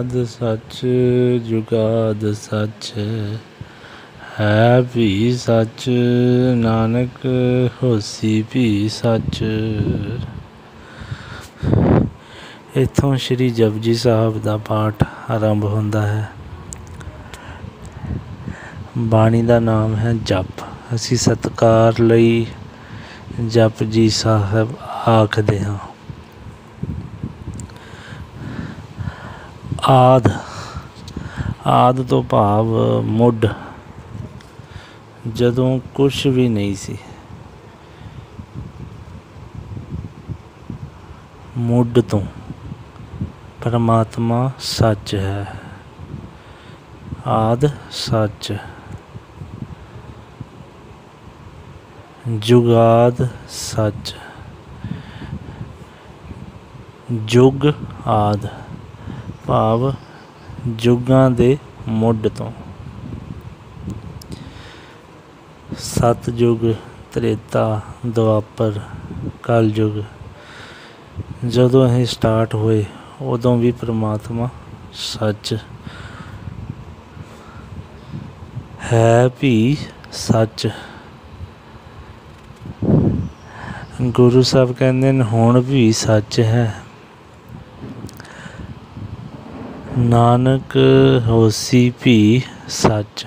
आद सच जुगाद सच है भी सच नानक होसी भी सच। इत्थों श्री जपजी साहब का पाठ आरंभ होंदा है। बाणी का नाम है जप। असी सत्कार लई जपजी साहब आखदे हां। आद आद तो भाव मुढ़, जदों कुछ भी नहीं सी, मुढ़ तो परमात्मा सच है। आद सच जुगाद सच जुग आद भाव जुगां दे मुढ़ तो। सतयुग त्रेता दुआपर कलयुग जदों ये स्टार्ट होए उदों भी परमात्मा सच है भी सच। गुरु साहब कहते हैं हुण भी सच है। नानक होसी भी सच।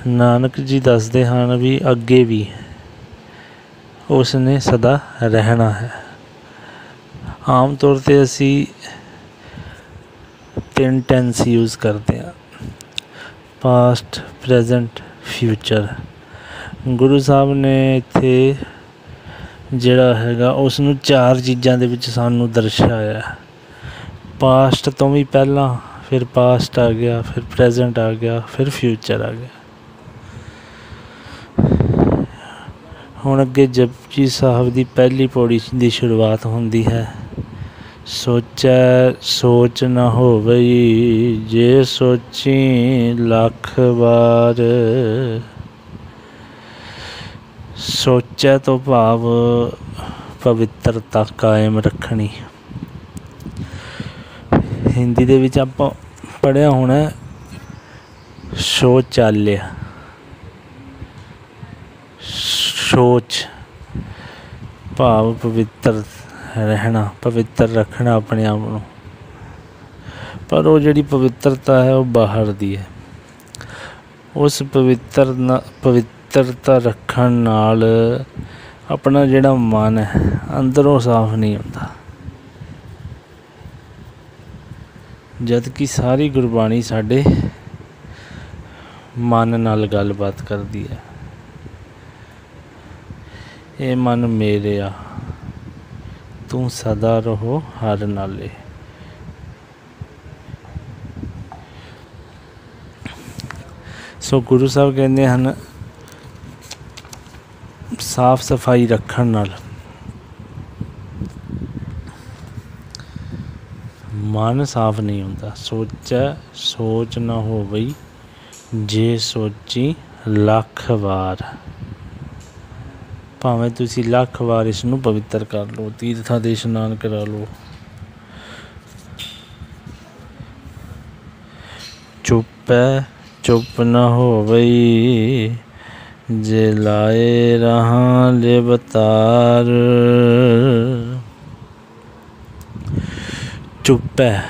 नानक जी दसदे हैं भी अगे भी उसने सदा रहना है। आम तौर पर असी 3 टेंस यूज़ करते हैं, पास्ट प्रेजेंट फ्यूचर। गुरु साहब ने इत्थे जिहड़ा हैगा उसनूं 4 चीज़ां दे विच सानूं दर्शाया। पास्ट तो भी पहला, फिर पास्ट आ गया, फिर प्रेजेंट आ गया, फिर फ्यूचर आ गया। हुण अगे जपजी साहब की पहली पौड़ी की शुरुआत होंदी है। सोचै सोच न होवई जे सोची लख बार। सोचै तो भाव पवित्रता कायम रखनी। हिंदी दे विच आपां पढ़िया होना शौचालय। सोच भाव पवित्र रहना, पवित्र रखना अपने आप को। पर वो जिहड़ी पवित्रता है वो बाहर दी है। उस पवित्रता रखण नाल अपना जिहड़ा मन है अंदरों साफ नहीं होता। जबकि सारी गुरबाणी साडे मन नाल गलबात करदी है। ए मन मेरेया तू सदा रहो हर नाले। सो गुरु साहब कहते हैं साफ सफाई रखण नाल मन साफ नहीं होता। सोचै सोच ना हो बई जे सोची लख वार। भावें तुसी लख वार इसनूं पवित्र कर लो, तीर्थां दे इशनान करा लो। चुप है चुप न होवई जे लाए रहां लिवतार। चुप है,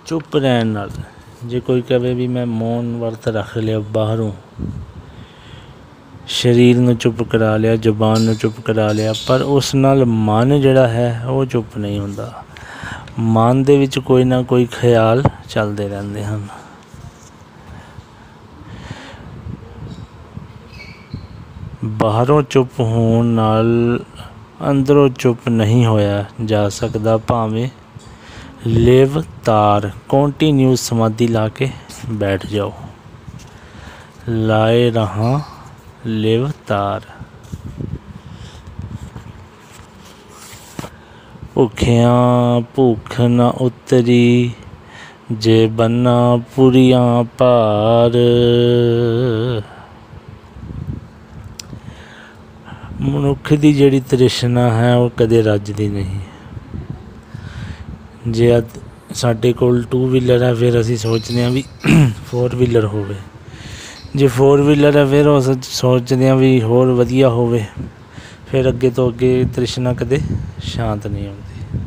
चुप रहन नाल जे कोई कहे भी मैं मौन वर्त रख लिया, बाहरों शरीर नूं चुप करा लिया, जुबान नूं चुप करा लिया, पर उस नाल मन जिहड़ा है वो चुप नहीं हुंदा। मन दे विच कोई ना कोई ख्याल चलते रहंदे हन। बाहरों चुप होण नाल अंदरों चुप नहीं होया जा सकदा। भावें लिव तार कॉन्टीन्यू समाधि ला के बैठ जाओ। लाए रहा लिव तार। भुखियां भूख न उतरी जे बन्ना पुरियां पार। ਮਨੁੱਖ ਦੀ ਜਿਹੜੀ ਤ੍ਰਿਸ਼ਨਾ ਹੈ ਉਹ ਕਦੇ ਰੱਜਦੀ ਨਹੀਂ। ਜੇ ਅੱਜ ਸਾਡੇ ਕੋਲ 2 ਵੀਲਰ ਹੈ, ਫਿਰ ਅਸੀਂ ਸੋਚਦੇ ਹਾਂ ਵੀ 4 ਵੀਲਰ ਹੋਵੇ। ਜੇ 4 ਵੀਲਰ ਹੈ, ਫਿਰ ਉਹ ਸੋਚਦੇ ਹਾਂ ਵੀ ਹੋਰ ਵਧੀਆ ਹੋਵੇ। ਫਿਰ ਅੱਗੇ ਤੋਂ ਅੱਗੇ ਤ੍ਰਿਸ਼ਨਾ ਕਦੇ ਸ਼ਾਂਤ ਨਹੀਂ ਆਉਂਦੀ।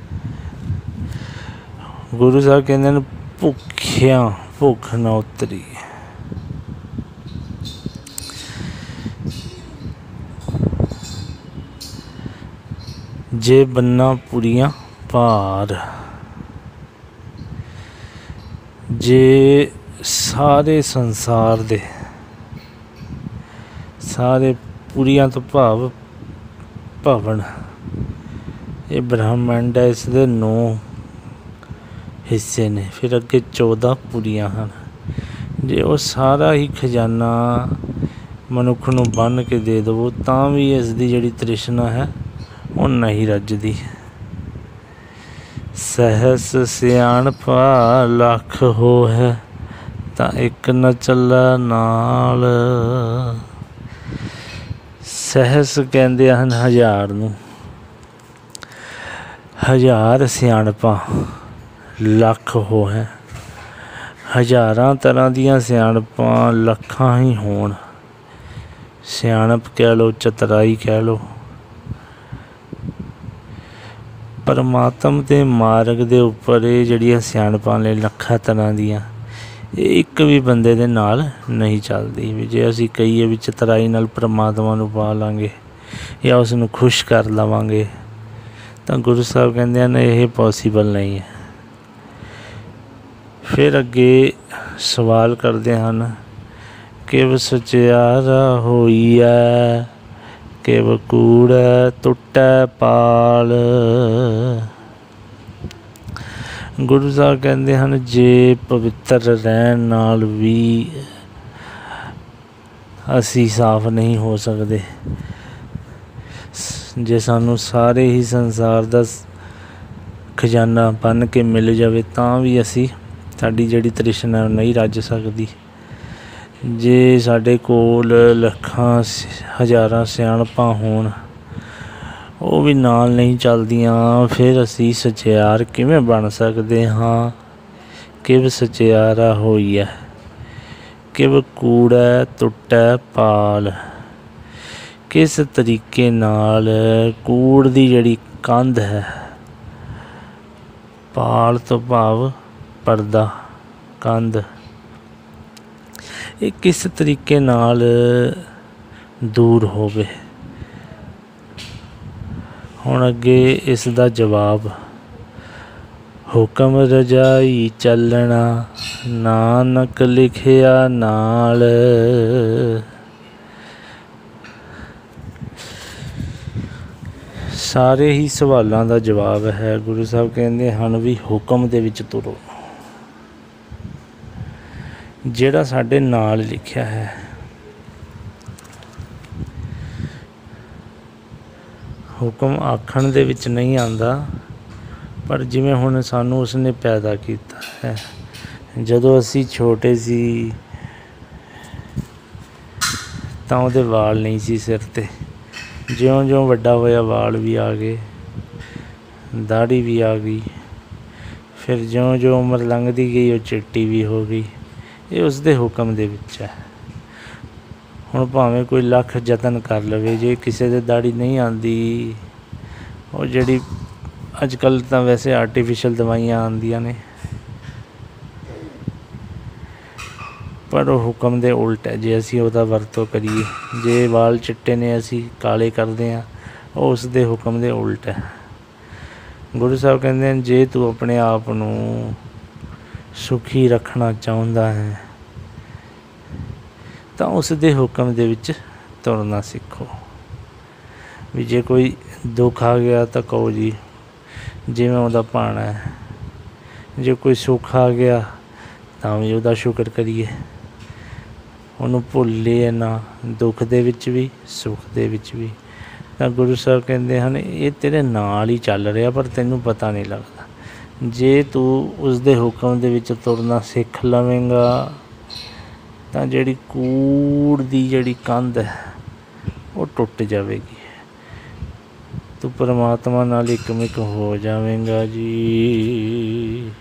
ਗੁਰੂ ਸਾਹਿਬ ਕਹਿੰਦੇ ਨੇ ਭੁੱਖਿਆਂ ਭੁੱਖ ਨਾ ਉਤਰੀ। ਜੇ ਬੰਨਾ ਪੁਰੀਆਂ ਭਾਰ, ਜੇ ਸਾਰੇ ਸੰਸਾਰ ਦੇ ਸਾਰੇ ਪੁਰੀਆਂ ਤੋਂ ਭਾਵ ਭਵਨ, ਇਹ ਬ੍ਰਹਮੰਡ ਹੈ, ਇਸ ਦੇ 9 ਹਿੱਸੇ ਨੇ, ਫਿਰ ਅੱਗੇ 14 ਪੁਰੀਆਂ ਹਨ। ਜੇ ਉਹ ਸਾਰਾ ਹੀ ਖਜ਼ਾਨਾ ਮਨੁੱਖ ਨੂੰ ਬੰਨ੍ਹ ਕੇ ਦੇ ਦੇਵੋ ਤਾਂ ਵੀ ਇਸ ਦੀ ਜਿਹੜੀ ਤ੍ਰਿਸ਼ਨਾ ਹੈ ਉਹ ਨਹੀਂ ਰੱਜਦੀ। ਸਹਿਸ ਸਿਆਣਪਾ ਲੱਖ ਹੋ ਹੈ, ਤਾਂ ਇੱਕ ਨਾ ਚੱਲਾ ਨਾਲ। ਸਹਿਸ ਕਹਿੰਦੇ ਹਨ 1000 ਨੂੰ, 1000 ਸਿਆਣਪਾਂ ਲੱਖ ਹੋ ਹੈ। ਹਜ਼ਾਰਾਂ ਤਰ੍ਹਾਂ ਦੀਆਂ ਸਿਆਣਪਾਂ ਲੱਖਾਂ ਹੀ ਹੋਣ। ਸਿਆਣਪ ਕਹਿ ਲਓ, ਚਤਰਾਈ ਕਹਿ ਲਓ, ਪਰਮਾਤਮ ਦੇ ਮਾਰਗ ਦੇ ਉੱਪਰ ਇਹ ਜਿਹੜੀਆਂ ਸਿਆਣਪਾਂ ਨੇ ਲੱਖਾਂ ਤਰ੍ਹਾਂ ਦੀਆਂ, ਇਹ ਇੱਕ ਵੀ ਬੰਦੇ ਦੇ ਨਾਲ ਨਹੀਂ ਚੱਲਦੀ। ਵੀ ਜੇ ਅਸੀਂ ਕਹੀਏ ਵੀ ਚਤਰਾਈ ਨਾਲ ਪਰਮਾਤਮਾ ਨੂੰ ਪਾ ਲਾਂਗੇ ਜਾਂ ਉਸ ਨੂੰ ਖੁਸ਼ ਕਰ ਲਵਾਂਗੇ, ਤਾਂ ਗੁਰੂ ਸਾਹਿਬ ਕਹਿੰਦੇ ਹਨ ਇਹ ਪੋਸੀਬਲ ਨਹੀਂ ਹੈ। ਫਿਰ ਅੱਗੇ ਸਵਾਲ ਕਰਦੇ ਹਨ, ਕਿਵ ਸਚਿਆਰਾ ਹੋਈ ਹੈ, ਕਿਵ ਕੂੜੈ ਟੁੱਟੈ ਪਾਲ। ਗੁਰੂ ਸਾਹਿਬ ਕਹਿੰਦੇ ਹਨ ਜੇ ਪਵਿੱਤਰ ਰਹਿਣ ਨਾਲ ਵੀ ਅਸੀਂ ਸਾਫ਼ ਨਹੀਂ ਹੋ ਸਕਦੇ, ਜੇ ਸਾਨੂੰ ਸਾਰੇ ਹੀ ਸੰਸਾਰ ਦਾ ਖਜ਼ਾਨਾ ਬੰਨ੍ਹ ਕੇ ਮਿਲ ਜਾਵੇ ਤਾਂ ਵੀ ਸਾਡੀ ਜਿਹੜੀ ਤ੍ਰਿਸ਼ਨਾ ਉਹ ਨਹੀਂ ਰੱਜ ਸਕਦੀ। ਜੇ ਸਾਡੇ ਕੋਲ ਲੱਖਾਂ ਹਜ਼ਾਰਾਂ ਸਿਆਣਪਾਂ ਹੋਣ, ਉਹ ਵੀ ਨਾਲ ਨਹੀਂ ਚੱਲਦੀਆਂ, ਫਿਰ ਅਸੀਂ ਸਚਿਆਰ ਕਿਵੇਂ ਬਣ ਸਕਦੇ ਹਾਂ। ਕਿਵ ਸਚਿਆਰਾ ਹੋਈ ਹੈ, ਕਿਵ ਕੂੜੈ ਟੁੱਟੈ ਪਾਲ। ਕਿਸ ਤਰੀਕੇ ਨਾਲ ਕੂੜ ਦੀ ਜਿਹੜੀ ਕੰਧ ਹੈ, ਪਾਲ ਤੋਂ ਭਾਵ ਪਰਦਾ, ਕੰਧ, ਇਹ ਕਿਸ ਤਰੀਕੇ ਨਾਲ ਦੂਰ ਹੋਵੇ। ਹੁਣ ਅੱਗੇ ਇਸ ਦਾ ਜਵਾਬ, ਹੁਕਮ ਰਜਾਈ ਚੱਲਣਾ, ਨਾਨਕ ਲਿਖਿਆ ਨਾਲ। ਸਾਰੇ ਹੀ ਸਵਾਲਾਂ ਦਾ ਜਵਾਬ ਹੈ। ਗੁਰੂ ਸਾਹਿਬ ਕਹਿੰਦੇ ਹਨ ਵੀ ਹੁਕਮ ਦੇ ਵਿੱਚ ਤੁਰੋ, ਜਿਹੜਾ ਸਾਡੇ ਨਾਲ ਲਿਖਿਆ ਹੈ। ਹੁਕਮ ਆਖਣ ਦੇ ਵਿੱਚ ਨਹੀਂ ਆਉਂਦਾ, ਪਰ ਜਿਵੇਂ ਹੁਣ ਸਾਨੂੰ ਉਸਨੇ ਪੈਦਾ ਕੀਤਾ ਹੈ। ਜਦੋਂ ਅਸੀਂ ਛੋਟੇ ਸੀ ਤਾਂ ਉਹਦੇ ਵਾਲ ਨਹੀਂ ਸੀ ਸਿਰ 'ਤੇ, ਜਿਉਂ-ਜਿਉਂ ਵੱਡਾ ਹੋਇਆ ਵਾਲ ਵੀ ਆ ਗਏ, ਦਾੜ੍ਹੀ ਵੀ ਆ ਗਈ, ਫਿਰ ਜਿਉਂ-ਜਿਉਂ ਉਮਰ ਲੰਘਦੀ ਗਈ ਉਹ ਚਿੱਟੀ ਵੀ ਹੋ ਗਈ। ਇਹ ਉਸਦੇ ਹੁਕਮ ਦੇ ਵਿੱਚ ਹੈ। ਹੁਣ ਭਾਵੇਂ ਕੋਈ ਲੱਖ ਯਤਨ ਕਰ ਲਵੇ, ਜੇ ਕਿਸੇ ਦੇ ਦਾੜ੍ਹੀ ਨਹੀਂ ਆਉਂਦੀ, ਉਹ ਜਿਹੜੀ ਅੱਜ ਕੱਲ੍ਹ ਤਾਂ ਵੈਸੇ ਆਰਟੀਫਿਸ਼ਲ ਦਵਾਈਆਂ ਆਉਂਦੀਆਂ ਨੇ, ਪਰ ਉਹ ਹੁਕਮ ਦੇ ਉਲਟ ਹੈ। ਜੇ ਅਸੀਂ ਉਹਦਾ ਵਰਤੋਂ ਕਰੀਏ, ਜੇ ਵਾਲ ਚਿੱਟੇ ਨੇ ਅਸੀਂ ਕਾਲੇ ਕਰਦੇ ਹਾਂ, ਉਹ ਉਸਦੇ ਹੁਕਮ ਦੇ ਉਲਟ ਹੈ। ਗੁਰੂ ਸਾਹਿਬ ਕਹਿੰਦੇ ਹਨ ਜੇ ਤੂੰ ਆਪਣੇ ਆਪ ਨੂੰ ਸੁਖੀ ਰੱਖਣਾ ਚਾਹੁੰਦਾ ਹੈ ਤਾਂ ਉਸ ਦੇ ਹੁਕਮ ਦੇ ਵਿੱਚ ਤੁਰਨਾ ਸਿੱਖੋ। ਵੀ ਜੇ ਕੋਈ ਦੁੱਖ ਆ ਗਿਆ ਤਾਂ ਕਹੋ ਜੀ ਜਿਵੇਂ ਉਹਦਾ ਭਾਣਾ ਹੈ, ਜੇ ਕੋਈ ਸੁੱਖ ਆ ਗਿਆ ਤਾਂ ਵੀ ਉਹਦਾ ਸ਼ੁਕਰ ਕਰੀਏ, ਉਹਨੂੰ ਭੁੱਲੀਏ ਨਾ, ਦੁੱਖ ਦੇ ਵਿੱਚ ਵੀ ਸੁੱਖ ਦੇ ਵਿੱਚ ਵੀ। ਤਾਂ ਗੁਰੂ ਸਾਹਿਬ ਕਹਿੰਦੇ ਹਨ ਇਹ ਤੇਰੇ ਨਾਲ ਹੀ ਚੱਲ ਰਿਹਾ, ਪਰ ਤੈਨੂੰ ਪਤਾ ਨਹੀਂ ਲੱਗਦਾ। ਜੇ ਤੂੰ ਉਸਦੇ ਹੁਕਮ ਦੇ ਵਿੱਚ ਤੁਰਨਾ ਸਿੱਖ ਲਵੇਂਗਾ ਤਾਂ ਜਿਹੜੀ ਕੂੜ ਦੀ ਜਿਹੜੀ ਕੰਧ ਹੈ ਉਹ ਟੁੱਟ ਜਾਵੇਗੀ। ਤੂੰ ਪਰਮਾਤਮਾ ਨਾਲ ਇੱਕ ਮਿਕ ਹੋ ਜਾਵੇਂਗਾ ਜੀ।